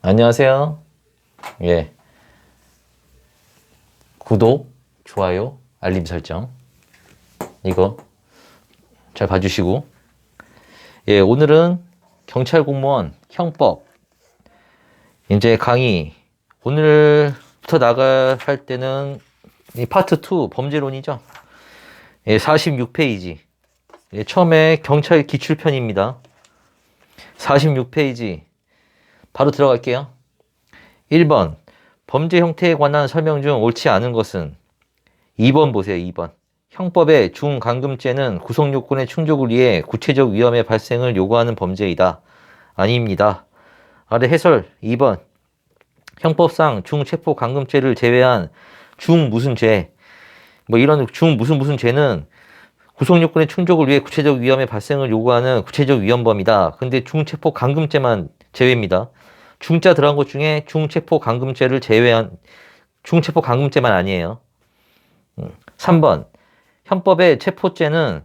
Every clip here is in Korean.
안녕하세요. 예. 구독, 좋아요, 알림 설정. 이거 잘 봐주시고. 예, 오늘은 경찰 공무원 형법. 이제 강의. 오늘부터 나갈 때는 이 파트 2 범죄론이죠. 예, 46페이지. 예, 처음에 경찰 기출편입니다. 46페이지. 바로 들어갈게요. 1번. 범죄 형태에 관한 설명 중 옳지 않은 것은 2번 보세요. 2번. 형법의 중간금죄는 구속요건의 충족을 위해 구체적 위험의 발생을 요구하는 범죄이다. 아닙니다. 아래 해설 2번. 형법상 중체포감금죄를 제외한 중 무슨 죄, 뭐 이런 중 무슨 죄는 구속요건의 충족을 위해 구체적 위험의 발생을 요구하는 구체적 위험범이다. 근데 중체포감금죄만 제외입니다. 중자 들어간 것 중에 중체포감금죄를 제외한 중체포감금죄만 아니에요. 3번. 형법의 체포죄는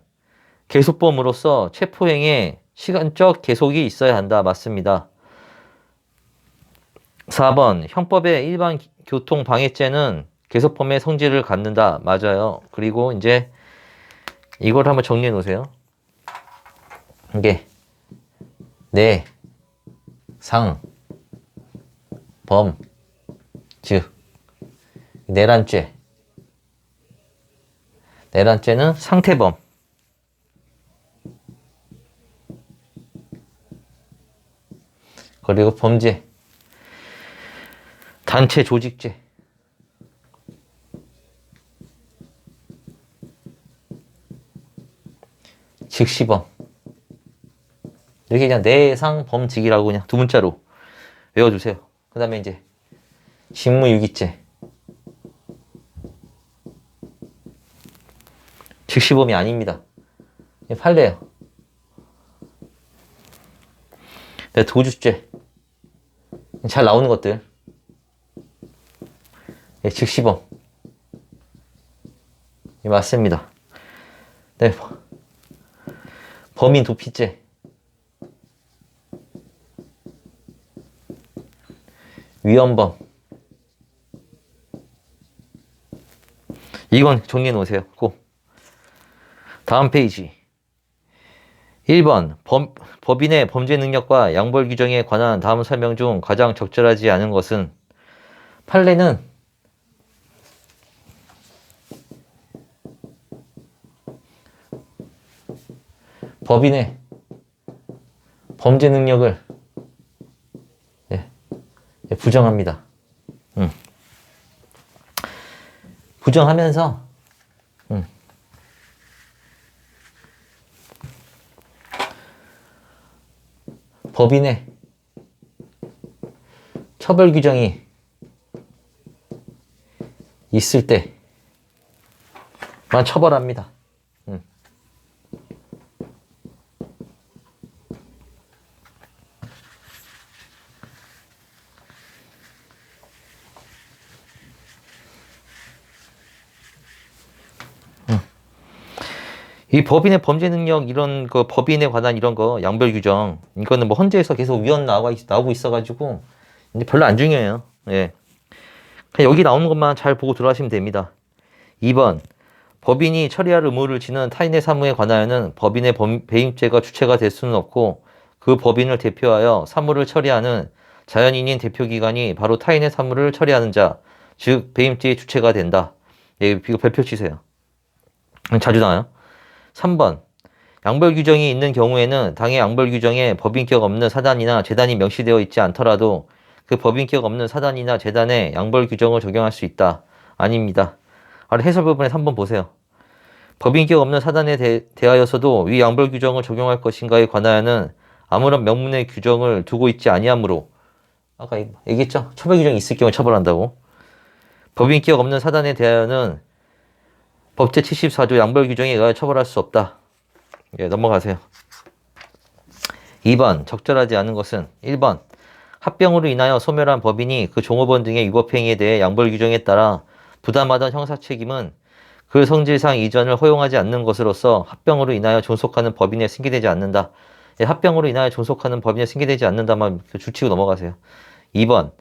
계속범으로서 체포행위에 시간적 계속이 있어야 한다. 맞습니다. 4번. 형법의 일반 교통방해죄는 계속범의 성질을 갖는다. 맞아요. 그리고 이제 이걸 한번 정리해 놓으세요. 이게 내, 상, 범, 즉 내란죄. 내란죄는 상태범. 그리고 범죄. 단체 조직죄. 즉시범. 이렇게 그냥 내상 범직이라고 그냥 두 문자로 외워주세요. 그 다음에 이제 직무유기죄. 즉시범이 아닙니다. 판례예요. 네, 도주죄. 잘 나오는 것들. 네, 즉시범. 네, 맞습니다. 네, 범인 도피죄. 위헌범. 이건 정리해 놓으세요. 꼭. 다음 페이지. 1번. 법인의 범죄 능력과 양벌 규정에 관한 다음 설명 중 가장 적절하지 않은 것은 판례는 법인의 범죄 능력을 부정합니다. 부정하면서 법인의 처벌 규정이 있을 때만 처벌합니다. 이 법인의 범죄 능력 이런 거 법인에 관한 이런 거 양별 규정 이거는 뭐 헌재에서 계속 위헌 나오고 있어가지고 이제 별로 안 중요해요. 예. 그냥 여기 나오는 것만 잘 보고 들어가시면 됩니다. 2번. 법인이 처리할 의무를 지는 타인의 사무에 관하여는 법인의 배임죄가 주체가 될 수는 없고 그 법인을 대표하여 사무를 처리하는 자연인인 대표기관이 바로 타인의 사무를 처리하는 자, 즉 배임죄의 주체가 된다. 예, 이거 별표 치세요. 자주 나와요. 3번. 양벌 규정이 있는 경우에는 당의 양벌 규정에 법인격 없는 사단이나 재단이 명시되어 있지 않더라도 그 법인격 없는 사단이나 재단에 양벌 규정을 적용할 수 있다. 아닙니다. 아래 해설 부분에 3번 보세요. 법인격 없는 사단에 대하여서도 위 양벌 규정을 적용할 것인가에 관하여는 아무런 명문의 규정을 두고 있지 아니하므로 아까 얘기했죠? 처벌 규정이 있을 경우에 처벌한다고. 법인격 없는 사단에 대하여는 법제 74조 양벌 규정에 의하여 처벌할 수 없다. 예, 넘어가세요. 2번. 적절하지 않은 것은 1번. 합병으로 인하여 소멸한 법인이 그 종업원 등의 위법행위에 대해 양벌 규정에 따라 부담하던 형사책임은 그 성질상 이전을 허용하지 않는 것으로서 합병으로 인하여 존속하는 법인에 승계되지 않는다. 예, 합병으로 인하여 존속하는 법인에 승계되지 않는다만 줄치고 넘어가세요. 2번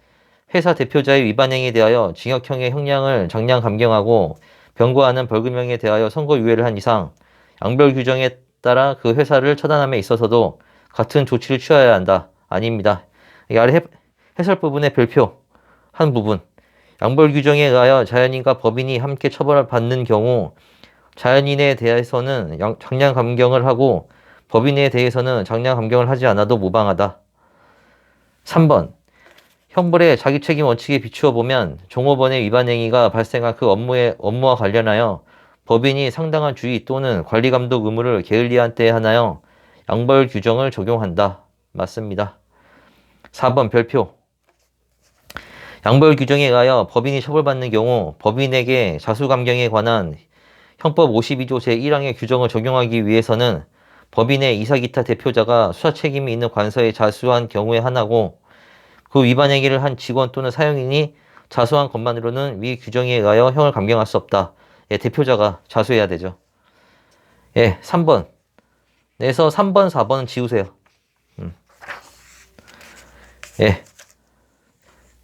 회사 대표자의 위반행위에 대하여 징역형의 형량을 장량 감경하고 병고하는 벌금형에 대하여 선고유예를 한 이상 양별 규정에 따라 그 회사를 처단함에 있어서도 같은 조치를 취하여야 한다. 아닙니다. 이 아래 해설 부분의 별표 한 부분. 양벌 규정에 의하여 자연인과 법인이 함께 처벌을 받는 경우 자연인에 대해서는 장량 감경을 하고 법인에 대해서는 장량 감경을 하지 않아도 무방하다. 3번. 형벌의 자기책임 원칙에 비추어 보면 종업원의 위반 행위가 발생한 그 업무와 관련하여 법인이 상당한 주의 또는 관리 감독 의무를 게을리한 때에 한하여 양벌 규정을 적용한다. 맞습니다. 4번 별표. 양벌 규정에 의하여 법인이 처벌받는 경우 법인에게 자수감경에 관한 형법 52조 제1항의 규정을 적용하기 위해서는 법인의 이사기타 대표자가 수사 책임이 있는 관서에 자수한 경우에 한하고 그 위반 행위를 한 직원 또는 사용인이 자수한 것만으로는 위 규정에 의하여 형을 감경할 수 없다. 예, 대표자가 자수해야 되죠. 예, 3번. 그래서 3번, 4번은 지우세요. 예.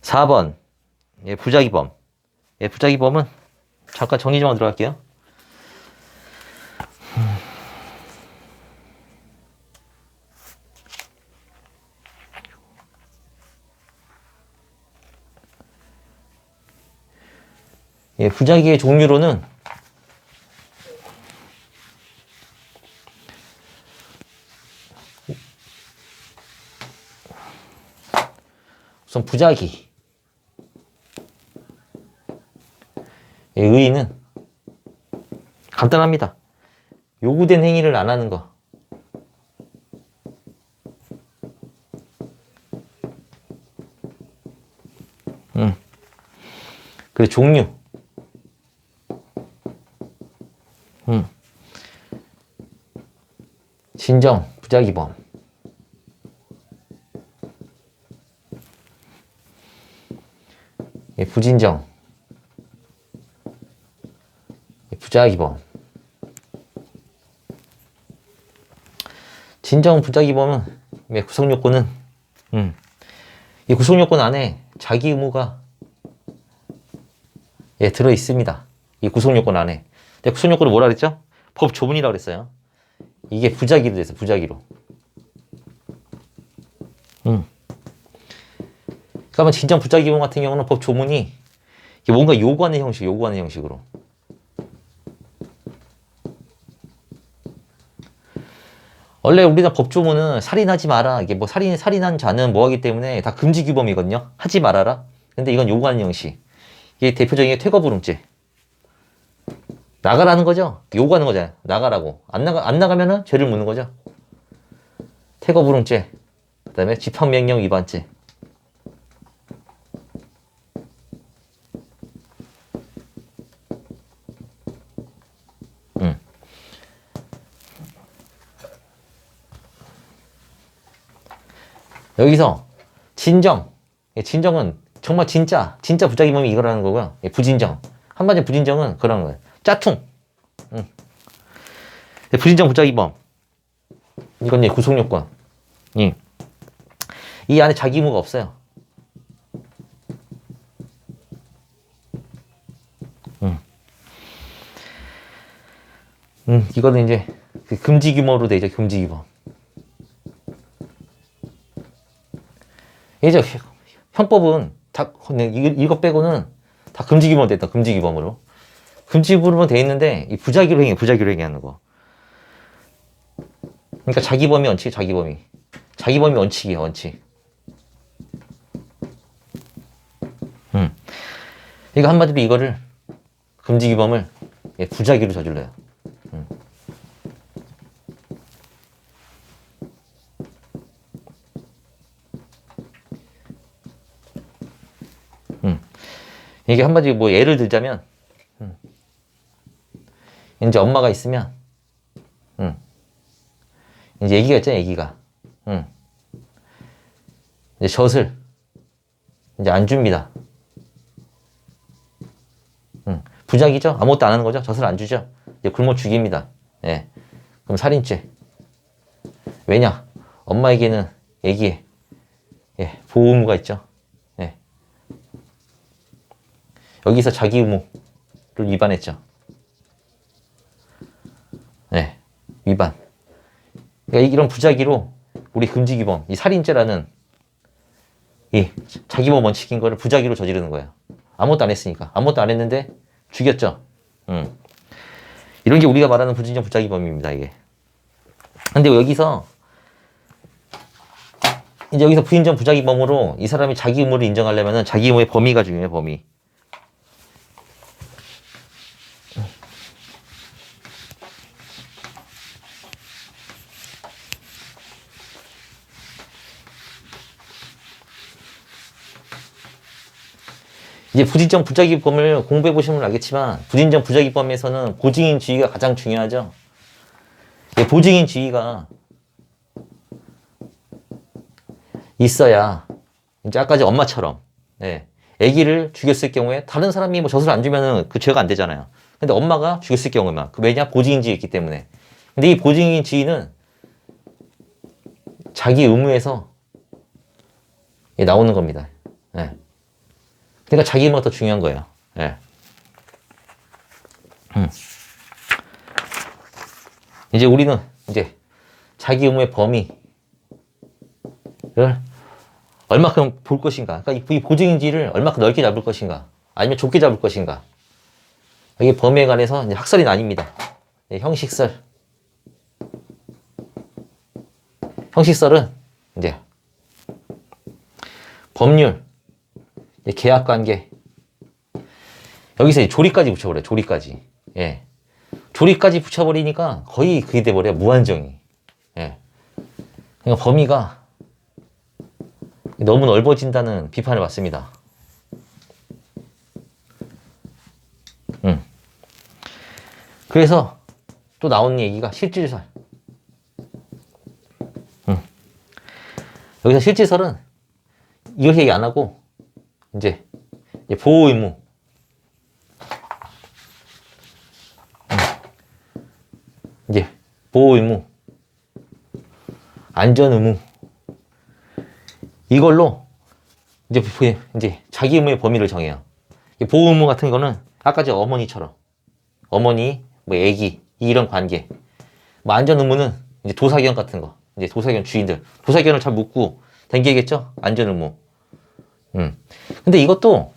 4번. 예, 부작위범. 예, 부작위범은 잠깐 정리 좀 하고 들어갈게요. 예, 부작위의 종류로는 우선 부작위. 예, 의의는 간단합니다. 요구된 행위를 안 하는 거. 그리고 종류. 진정, 부작위범. 예, 부진정. 예, 부작위범. 진정 부작위범은 예, 구성요건은 이 구성요건 안에 자기 의무가 예, 들어 있습니다. 이 구성요건 안에. 근데 구성요건을 뭐라 그랬죠? 법 조문이라고 그랬어요. 이게 부작위로 돼서 부작위로. 그러면 진정 부작위범 같은 경우는 법 조문이 뭔가 요구하는 형식으로. 원래 우리나라 법 조문은 살인하지 마라. 이게 뭐 살인한 자는 뭐 하기 때문에 다 금지 규범이거든요. 하지 말아라. 근데 이건 요구하는 형식. 이게 대표적인 게 퇴거불응죄. 나가라는 거죠. 요구하는 거잖아요. 나가라고. 안 나가면은 죄를 묻는 거죠. 퇴거불응죄. 그다음에 집행명령 위반죄. 여기서 진정. 진정은 정말 진짜 부작위범이 이거라는 거고요. 부진정. 한마디로 부진정은 그런 거예요. 짜퉁. 부진정 부작위범. 이건 구속요건. 이 안에 자기 의무가 없어요. 이거는 이제 금지 규모로 돼 있죠. 금지 규모. 이제 형법은 다 이거 빼고는 다 금지 규모로 돼 있다. 금지 규범으로. 금지 규범으로 돼 있는데 이 부작위로 행위하는 거. 그러니까 자기범위 원칙, 자기범위 원칙이에요. 원칙. 이거 한마디로 이거를 금지 규범을 부작위로 저질러요. 이게 한마디로 뭐 예를 들자면 이제 엄마가 있으면 이제 애기가 있잖아요. 애기가 이제 젖을 이제 안 줍니다. 부작위죠. 아무것도 안 하는 거죠. 젖을 안 주죠. 이제 굶어 죽입니다. 예. 그럼 살인죄. 왜냐? 엄마에게는 애기의 보호 의무가 있죠. 여기서 자기 의무를 위반했죠. 네, 위반. 그러니까 이런 부작위로 우리 금지기범, 이 살인죄라는 이 자기범 원칙인 거를 부작위로 저지르는 거예요. 아무것도 안 했으니까. 아무것도 안 했는데 죽였죠. 이런 게 우리가 말하는 부진정 부작위범입니다, 이게. 근데 여기서 이제 여기서 부인정 부작위범으로 이 사람이 자기 의무를 인정하려면은 자기 의무의 범위가 중요해요, 범위. 이제 부진정 부작위범을 공부해 보시면 알겠지만 부진정 부작위범에서는 보증인 지위가 가장 중요하죠. 보증인 지위가 있어야 이제 아까 엄마처럼 아기를 죽였을 경우에 다른 사람이 뭐 젖을 안 주면은 그 죄가 안 되잖아요. 근데 엄마가 죽였을 경우만 왜냐? 보증인 지위 있기 때문에. 근데 이 보증인 지위는 자기 의무에서 나오는 겁니다. 그러니까 자기 의무가 더 중요한 거예요. 이제 우리는 이제 자기 의무의 범위를 얼마큼 볼 것인가. 그러니까 이 보증인지를 얼마큼 넓게 잡을 것인가. 아니면 좁게 잡을 것인가. 이게 범위에 관해서 이제 학설이 나뉩니다. 형식설. 형식설은 이제 법률, 계약관계. 여기서 이제 조리까지 붙여버려요. 조리까지. 조리까지 붙여버리니까 거의 그게 돼버려요. 무한정이. 그러니까 범위가 너무 넓어진다는 비판을 받습니다. 그래서 또 나오는 얘기가 실질설. 여기서 실질설은 이걸 얘기 안 하고 이제 보호 의무. 이제 보호 의무, 안전 의무. 이걸로 이제 자기 의무의 범위를 정해요. 보호 의무 같은 거는 아까 저 어머니처럼 어머니, 뭐 애기 이런 관계. 뭐 안전 의무는 이제 도사견 같은 거. 이제 도사견 주인들. 도사견을 잘 묶고 댕기겠죠? 안전 의무. 근데 이것도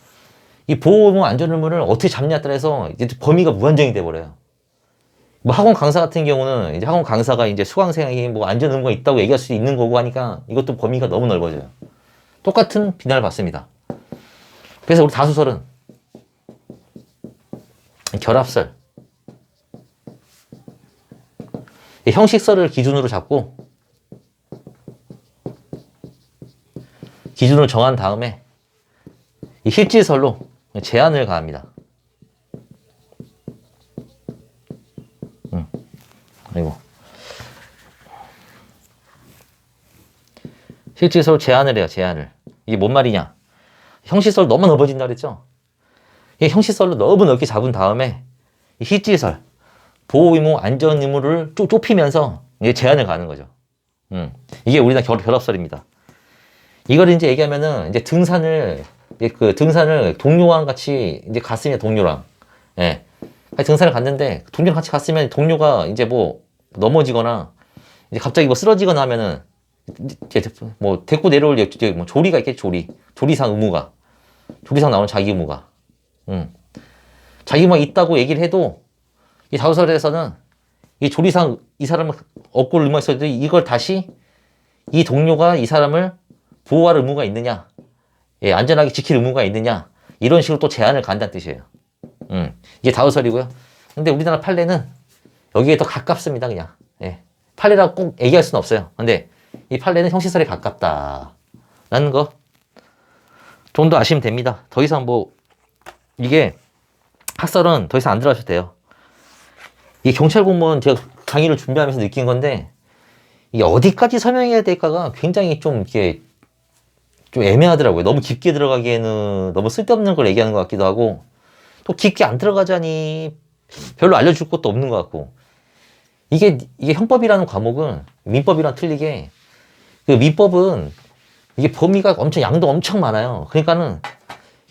이 보호 의무, 안전 의무를 어떻게 잡냐에 따라서 이제 범위가 무한정이 돼 버려요. 뭐 학원 강사 같은 경우는 이제 학원 강사가 이제 수강생에게 뭐 안전 의무가 있다고 얘기할 수 있는 거고 하니까 이것도 범위가 너무 넓어져요. 똑같은 비난을 받습니다. 그래서 우리 다수설은 결합설, 형식설을 기준으로 잡고 기준을 정한 다음에 이 실질설로 제한을 가합니다. 아이고. 실질설 제한을 해요, 제한을. 이게 뭔 말이냐? 형식설 너무 넓어진다 그랬죠? 이 형식설로 너무 넓게 잡은 다음에 이 실질설, 보호 의무, 안전 의무를 좁히면서 이게 제한을 가는 거죠. 이게 우리나라 결합설입니다. 이걸 이제 얘기하면은 이제 등산을 동료랑 같이 이제 갔으면 동료랑. 등산을 갔는데 동료랑 같이 갔으면 동료가 이제 뭐 넘어지거나 이제 갑자기 뭐 쓰러지거나 하면은 뭐 데리고 내려올 뭐 조리가 있겠죠. 조리상 의무가, 조리상 나오는 자기 의무가. 자기 의무가 있다고 얘기를 해도 이 다수설에서는 이 조리상 이 사람을 업고 올 의무가 있어도 이걸 다시 이 동료가 이 사람을 보호할 의무가 있느냐, 안전하게 지킬 의무가 있느냐, 이런 식으로 또 제한을 간다는 뜻이에요. 이게 다수설이고요. 근데 우리나라 판례는 여기에 더 가깝습니다, 그냥. 판례라고 꼭 얘기할 수는 없어요. 근데 이 판례는 형식설에 가깝다라는 거 좀 더 아시면 됩니다. 더 이상 뭐 이게 학설은 더 이상 안 들어가셔도 돼요. 이 경찰 공무원 제가 강의를 준비하면서 느낀 건데 이게 어디까지 설명해야 될까가 굉장히 좀 이렇게 좀 애매하더라고요. 너무 깊게 들어가기에는 너무 쓸데없는 걸 얘기하는 것 같기도 하고 또 깊게 안 들어가자니 별로 알려줄 것도 없는 것 같고 이게 형법이라는 과목은 민법이랑 틀리게 그 민법은 이게 범위가 양도 엄청 많아요. 그러니까는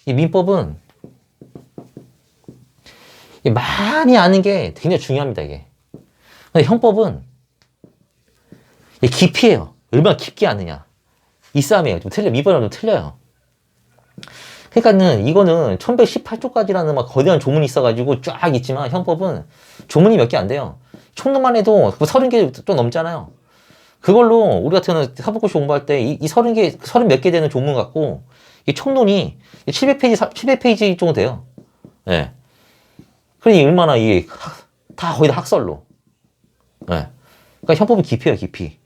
이 민법은 많이 아는 게 굉장히 중요합니다, 이게. 근데 형법은 깊이에요. 얼마나 깊게 아느냐. 이 싸움이에요. 좀 틀려. 이번이랑 좀 틀려요. 그러니까는 이거는 1118조까지라는 막 거대한 조문이 있어가지고 쫙 있지만 형법은 조문이 몇 개 안 돼요. 총론만 해도 30개 좀 넘잖아요. 그걸로 우리 같은 경우는 사법고시 공부할 때 이 30개, 30 몇 개 되는 조문 갖고 이 총론이 700페이지, 700페이지 정도 돼요. 예. 네. 그러니 얼마나 이게 다 거의 다 학설로. 예. 네. 그러니까 형법은 깊이에요, 깊이.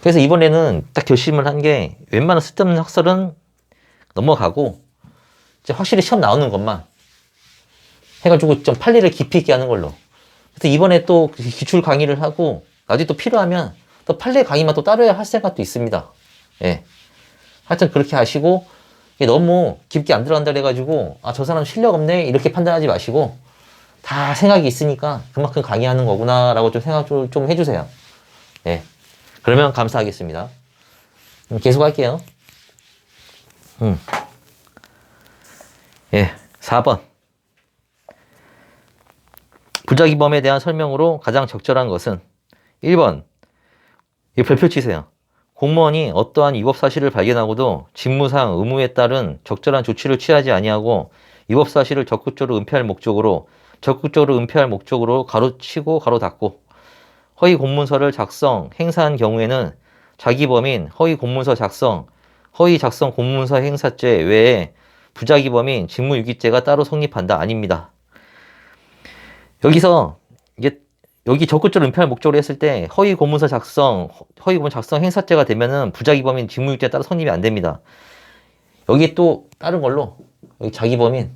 그래서 이번에는 딱 결심을 한 게 웬만한 쓸데없는 학설은 넘어가고 이제 확실히 시험 나오는 것만 해가지고 좀 판례를 깊이 있게 하는 걸로. 그래서 이번에 또 기출 강의를 하고 나중에 또 필요하면 또 판례 강의만 또 따로 할 생각도 있습니다. 예. 하여튼 그렇게 하시고 너무 깊게 안 들어간다 그래가지고 아, 저 사람 실력 없네 이렇게 판단하지 마시고 다 생각이 있으니까 그만큼 강의하는 거구나 라고 좀 생각 좀 해주세요. 예. 그러면 감사하겠습니다. 계속 할게요. 예, 4번. 부작위범에 대한 설명으로 가장 적절한 것은 1번. 이 별표 치세요. 공무원이 어떠한 위법 사실을 발견하고도 직무상 의무에 따른 적절한 조치를 취하지 아니하고 위법 사실을 적극적으로 은폐할 목적으로 가로치고 가로 닫고 허위 공문서를 작성, 행사한 경우에는 자기 범인 허위 공문서 작성, 허위 작성 공문서 행사죄 외에 부작위 범인 직무유기죄가 따로 성립한다. 아닙니다. 여기서 이게 여기 적극적으로 은폐할 목적으로 했을 때 허위 공문서 작성, 허위 공문 작성 행사죄가 되면은 부작위 범인 직무유기죄 따로 성립이 안 됩니다. 여기 또 다른 걸로 여기 자기 범인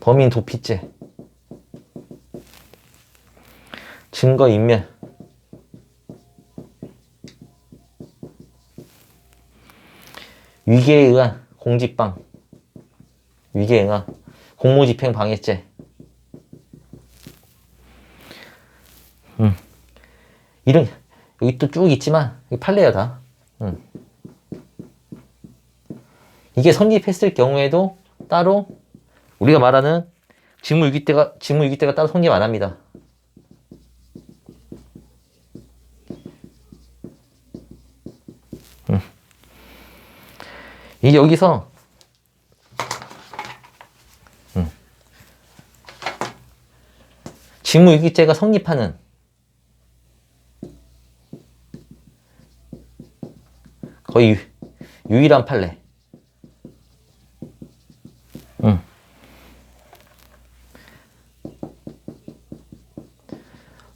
범인 도피죄 증거인멸 위계에 의한 공직방 위계에 의한 공무집행 방해죄 이런 여기 또 쭉 있지만 판례야 다. 이게 성립했을 경우에도 따로 우리가 말하는 직무유기죄가 따로 성립 안 합니다. 이게 여기서 직무유기죄가 성립하는 거의 유일한 판례.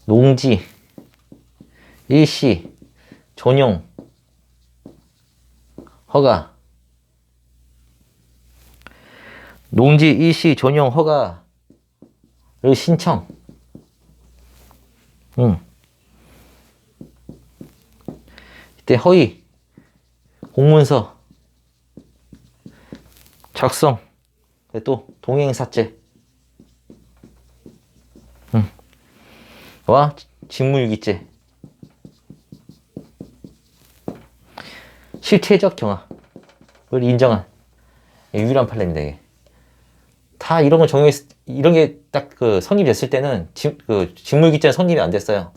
농지, 일시, 전용, 허가. 농지, 일시, 전용, 허가를 신청. 이때 허위 공문서 작성, 또 동행사죄 와 직무유기죄 실체적 경합을 인정한 유일한 판례입니다. 이게. 다 이런 거 이런 게 딱 그 성립됐을 때는 직무유기죄는 성립이 안 됐어요.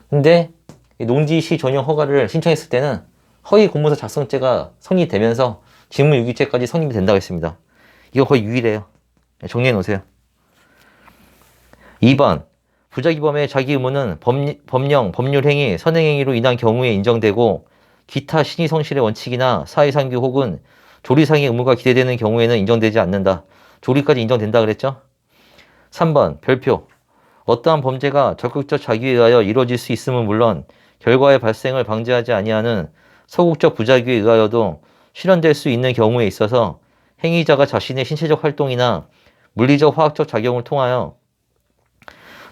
근데 농지시 전용 허가를 신청했을 때는 허위 공문서 작성죄가 성립되면서 직무유기죄까지 성립이 된다고 했습니다. 이거 거의 유일해요. 정리해 놓으세요. 2번. 부작위범의 자기 의무는 법령, 법률행위, 선행행위로 인한 경우에 인정되고 기타 신의성실의 원칙이나 사회상규 혹은 조리상의 의무가 기대되는 경우에는 인정되지 않는다. 조리까지 인정된다 그랬죠? 3번. 별표. 어떠한 범죄가 적극적 자기에 의하여 이루어질 수 있음은 물론 결과의 발생을 방지하지 아니하는 소극적 부작위에 의하여도 실현될 수 있는 경우에 있어서 행위자가 자신의 신체적 활동이나 물리적 화학적 작용을 통하여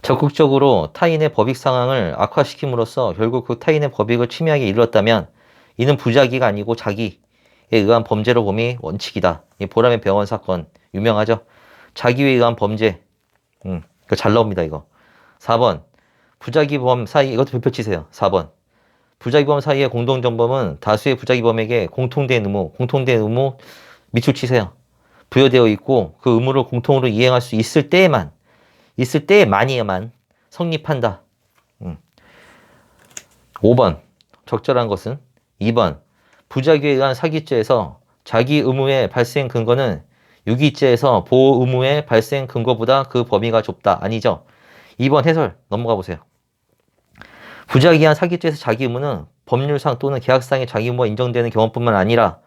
적극적으로 타인의 법익 상황을 악화시킴으로써 결국 그 타인의 법익을 침해하게 이르렀다면 이는 부작위가 아니고 자기에 의한 범죄로 봄이 원칙이다. 보람의 병원 사건 유명하죠. 자기에 의한 범죄. 이거 잘 나옵니다 이거. 4번. 부작위범 사이 이것도 별표 치세요. 4번. 부작위범 사이의 공동정범은 다수의 부작위범에게 공통된 의무 밑줄 치세요. 부여되어 있고 그 의무를 공통으로 이행할 수 있을 때에만이야만 성립한다. 5번 적절한 것은 2번 부작위에 의한 사기죄에서 자기 의무의 발생 근거는 유기죄에서 보호 의무의 발생 근거보다 그 범위가 좁다. 아니죠. 2번 해설 넘어가 보세요. 부작위한 사기죄에서 자기 의무는 법률상 또는 계약상의 자기 의무가 인정되는 경우뿐만 아니라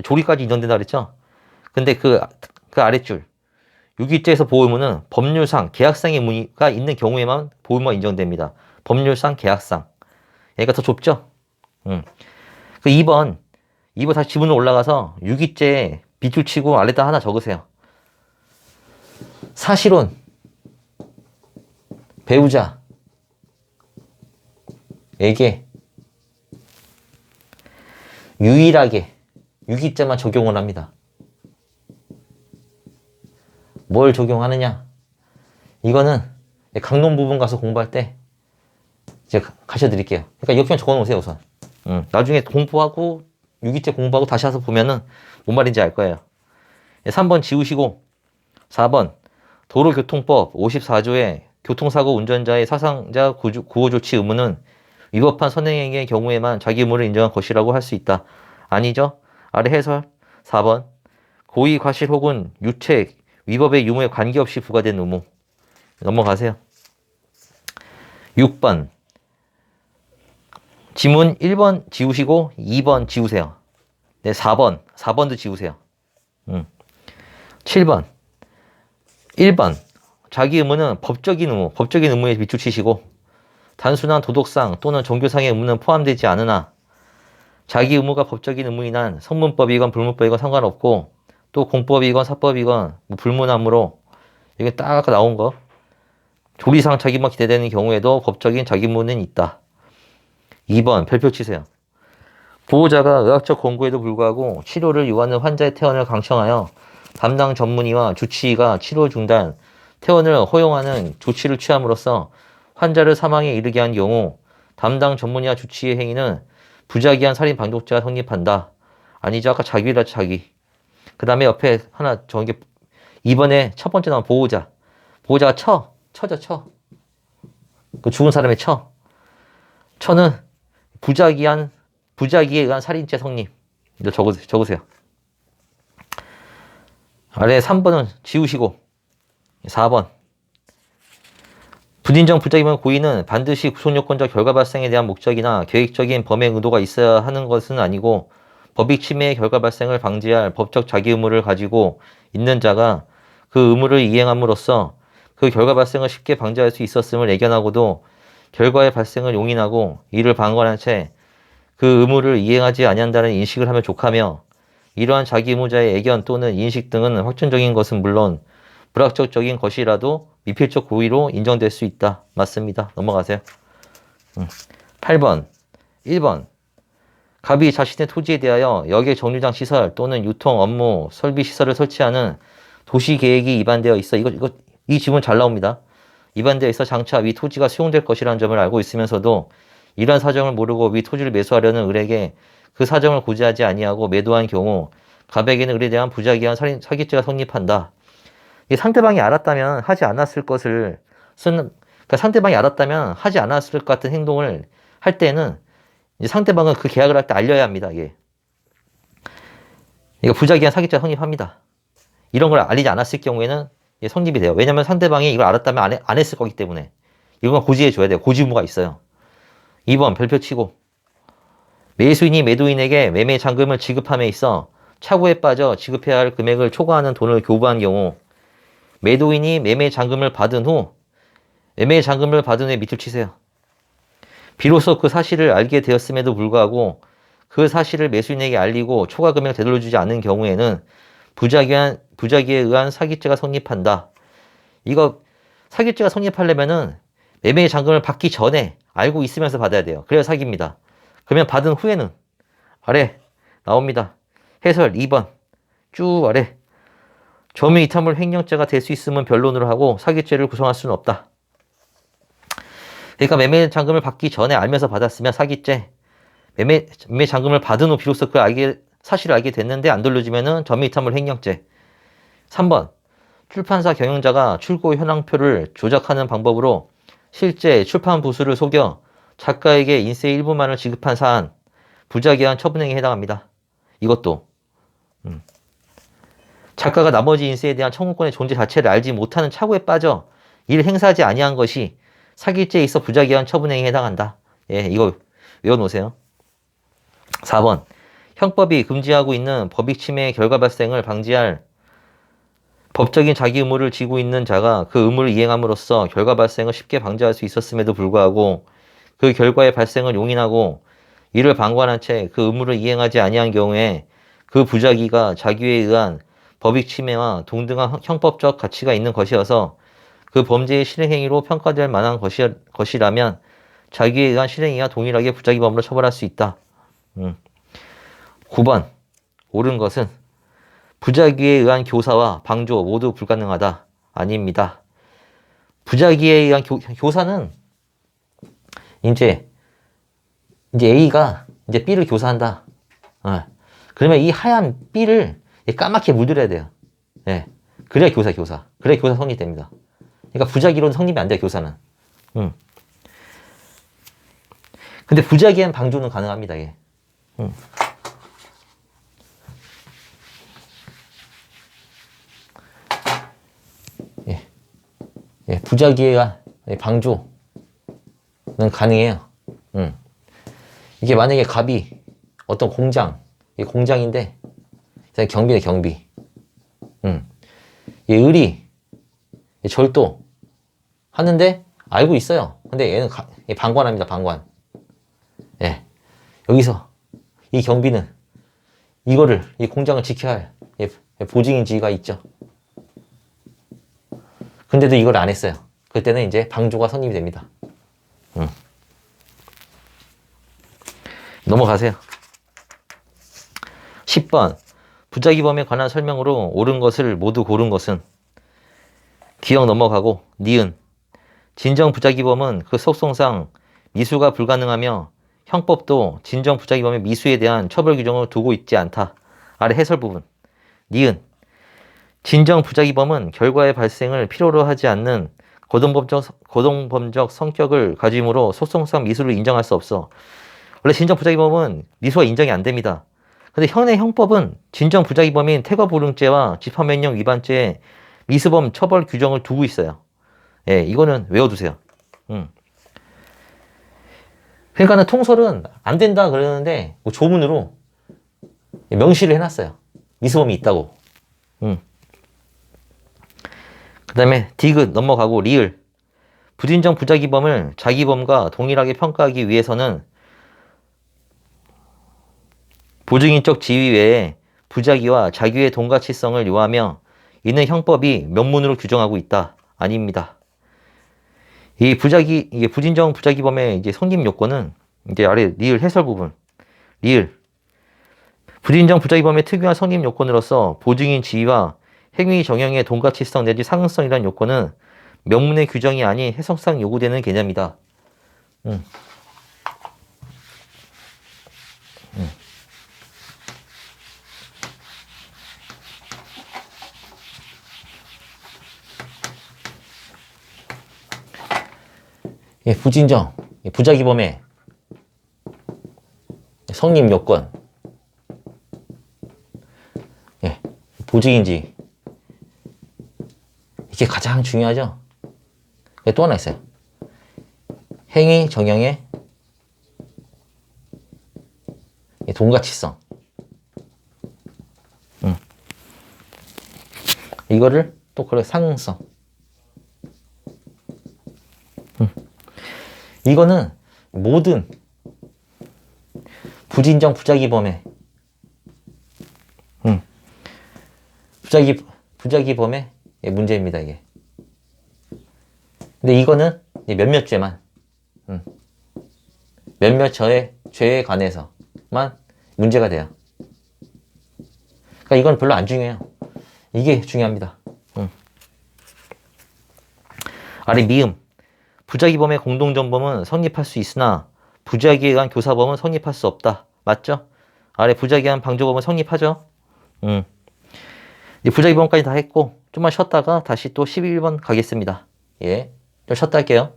조리까지 인정된다 그랬죠. 근데 그 아랫줄 유기죄에서 보호 의무는 법률상 계약상의 의무가 있는 경우에만 보호 의무가 인정됩니다. 법률상 계약상 얘가 더 좁죠. 그 2번 다시 지문으로 올라가서 유기죄에 밑줄 치고 아래다 하나 적으세요. 사실혼 배우자에게 유일하게 유기죄만 적용을 합니다. 뭘 적용하느냐? 이거는 강론 부분 가서 공부할 때 제가 가르쳐 드릴게요. 그러니까 옆에 적어 놓으세요, 우선. 나중에 공부하고 유기죄 공부하고 다시 와서 보면은 뭔 말인지 알 거예요. 3번 지우시고 4번 도로교통법 54조의 교통사고 운전자의 사상자 구호조치 의무는 위법한 선행행위의 경우에만 자기 의무를 인정한 것이라고 할 수 있다. 아니죠? 아래 해설 4번 고의 과실 혹은 유책 위법의 유무에 관계없이 부과된 의무. 넘어가세요. 6번 지문 1번 지우시고 2번 지우세요. 네, 4번도 지우세요. 7번 1번 자기 의무는 법적인 의무에 밑줄 치시고 단순한 도덕상 또는 종교상의 의무는 포함되지 않으나 자기 의무가 법적인 의무인 한 성문법이건 불문법이건 상관없고 또 공법이건 사법이건 불문하므로 이게 딱 아까 나온 거 조리상 자기 의무가 기대되는 경우에도 법적인 자기 의무는 있다. 2번 별표 치세요. 보호자가 의학적 권고에도 불구하고 치료를 요하는 환자의 퇴원을 강청하여 담당 전문의와 주치의가 치료 중단, 퇴원을 허용하는 조치를 취함으로써 환자를 사망에 이르게 한 경우 담당 전문의와 주치의의 행위는 부작위한 살인 방조죄가 성립한다. 아니죠. 아까 자기라 자기. 그 다음에 옆에 하나 적은 게 2번에 첫 번째 나온 보호자. 보호자가 처죠, 처. 그 죽은 사람의 처. 처는 부작위에 의한 살인죄 성립. 이거 적으세요. 아래 3번은 지우시고 4번 불인정 부작위면 고의는 반드시 구속요건적 결과 발생에 대한 목적이나 계획적인 범행 의도가 있어야 하는 것은 아니고 법익 침해의 결과 발생을 방지할 법적 자기 의무를 가지고 있는 자가 그 의무를 이행함으로써 그 결과 발생을 쉽게 방지할 수 있었음을 애견하고도 결과의 발생을 용인하고 이를 방관한 채 그 의무를 이행하지 아니한다는 인식을 하며 족하며 이러한 자기 의무자의 애견 또는 인식 등은 확정적인 것은 물론 불확정적인 것이라도 미필적 고의로 인정될 수 있다. 맞습니다. 넘어가세요. 8번 1번 갑이 자신의 토지에 대하여 역의 정류장 시설 또는 유통 업무 설비 시설을 설치하는 도시계획이 위반되어 있어. 이 지문 잘 나옵니다. 위반되어 있어 장차 위 토지가 수용될 것이라는 점을 알고 있으면서도 이러한 사정을 모르고 위 토지를 매수하려는 을에게 그 사정을 고지하지 아니하고 매도한 경우 갑에게는 을에 대한 부작위한 사기죄가 성립한다. 상대방이 알았다면 하지 않았을 것을 그러니까 상대방이 알았다면 하지 않았을 것 같은 행동을 할 때는 이제 상대방은 그 계약을 할 때 알려야 합니다. 이거 부작위한 사기죄가 성립합니다. 이런 걸 알리지 않았을 경우에는 성립이 돼요. 왜냐하면 상대방이 이걸 알았다면 안 했을 거기 때문에 이건 고지해 줘야 돼요. 고지 의무가 있어요. 2번 별표 치고 매수인이 매도인에게 매매 잔금을 지급함에 있어 착오에 빠져 지급해야 할 금액을 초과하는 돈을 교부한 경우 매도인이 매매 잔금을 받은 후에 밑줄 치세요. 비로소 그 사실을 알게 되었음에도 불구하고 그 사실을 매수인에게 알리고 초과 금액을 되돌려주지 않는 경우에는 부작위에 의한 사기죄가 성립한다. 이거 사기죄가 성립하려면은 매매 잔금을 받기 전에 알고 있으면서 받아야 돼요. 그래야 사기입니다. 그러면 받은 후에는 아래 나옵니다. 해설 2번 쭉 아래 점유이탈물 횡령죄가 될 수 있음은 변론으로 하고 사기죄를 구성할 수는 없다. 그러니까 매매 잔금을 받기 전에 알면서 받았으면 사기죄. 매매 잔금을 받은 후 비로소 그걸 사실을 알게 됐는데 안 돌려주면은 전매이탈물 횡령죄. 3번 출판사 경영자가 출고 현황표를 조작하는 방법으로 실제 출판 부수를 속여 작가에게 인세 일부만을 지급한 사안, 부작위한 처분행위에 해당합니다. 이것도 작가가 나머지 인세에 대한 청구권의 존재 자체를 알지 못하는 착오에 빠져 이를 행사하지 아니한 것이 사기죄에 있어 부작위한 처분행위에 해당한다. 예, 이거 외워놓으세요. 4번 형법이 금지하고 있는 법익 침해의 결과 발생을 방지할 법적인 자기 의무를 지고 있는 자가 그 의무를 이행함으로써 결과 발생을 쉽게 방지할 수 있었음에도 불구하고 그 결과의 발생을 용인하고 이를 방관한 채 그 의무를 이행하지 아니한 경우에 그 부작위가 자기에 의한 법익 침해와 동등한 형법적 가치가 있는 것이어서 그 범죄의 실행행위로 평가될 만한 것이라면 자기에 의한 실행행위와 동일하게 부작위범으로 처벌할 수 있다. 9번 옳은 것은 부작위에 의한 교사와 방조 모두 불가능하다. 아닙니다. 부작위에 의한 교사는 이제 A가 이제 B를 교사한다. 그러면 이 하얀 B를 까맣게 물들여야 돼요. 예. 그래야 교사. 그래야 교사 성립됩니다. 그러니까 부작위로는 성립이 안 돼요, 교사는. 근데 부작위엔 방조는 가능합니다, 이게. 예, 부작위와 방조는 가능해요. 이게 만약에 갑이 어떤 공장인데, 경비네, 경비. 을이 절도 하는데 알고 있어요. 근데 얘는 방관합니다, 방관. 예. 여기서 이 경비는 이 공장을 지켜야 할 보증인 지위가 있죠. 근데도 이걸 안 했어요. 그때는 이제 방조가 성립이 됩니다. 넘어가세요. 10번 부작위범에 관한 설명으로 옳은 것을 모두 고른 것은 기억 넘어가고 니은 진정 부작위범은 그 속성상 미수가 불가능하며 형법도 진정 부작위범의 미수에 대한 처벌 규정을 두고 있지 않다. 아래 해설 부분. 니은 진정 부작위범은 결과의 발생을 필요로 하지 않는 고동범적 성격을 가지므로 속성상 미수를 인정할 수 없어. 원래 진정 부작위범은 미수가 인정이 안 됩니다. 근데 현행 형법은 진정 부작위범인 태거불응죄와 집합명령 위반죄에 미수범 처벌 규정을 두고 있어요. 예, 이거는 외워두세요. 그러니까는 통설은 안 된다 그러는데 뭐 조문으로 명시를 해놨어요. 미수범이 있다고. 그 다음에 디귿 넘어가고 리을 부진정 부작위범을 자기범과 동일하게 평가하기 위해서는 보증인적 지위 외에 부작위와 자기의 동가치성을 요하며 이는 형법이 명문으로 규정하고 있다. 아닙니다. 이게 부진정 부작위범의 이제 성립 요건은 이제 아래 리을 해설 부분. 리을 부진정 부작위범의 특유한 성립 요건으로서 보증인 지위와 행위 정형의 동가치성 내지 상응성이라는 요건은 명문의 규정이 아닌 해석상 요구되는 개념이다. 예, 부진정, 부작위범의 성립 요건, 예, 보증인지 이게 가장 중요하죠. 또 하나 있어요. 행위 정형의 동가치성. 이거를 또 그래 상응성. 이거는 모든 부진정 부작위범의 부작위범의 문제입니다, 이게. 근데 이거는 몇몇 죄만 몇몇 죄에 관해서만 문제가 돼요. 그러니까 이건 별로 안 중요해요. 이게 중요합니다. 아래 미음 부작위범의 공동전범은 성립할 수 있으나 부작위에 의한 교사범은 성립할 수 없다. 맞죠? 아래 부작위한 방조법은 성립하죠. 이제 부작위범까지 다 했고, 좀만 쉬었다가 다시 또 11번 가겠습니다. 예. 좀 쉬었다 할게요.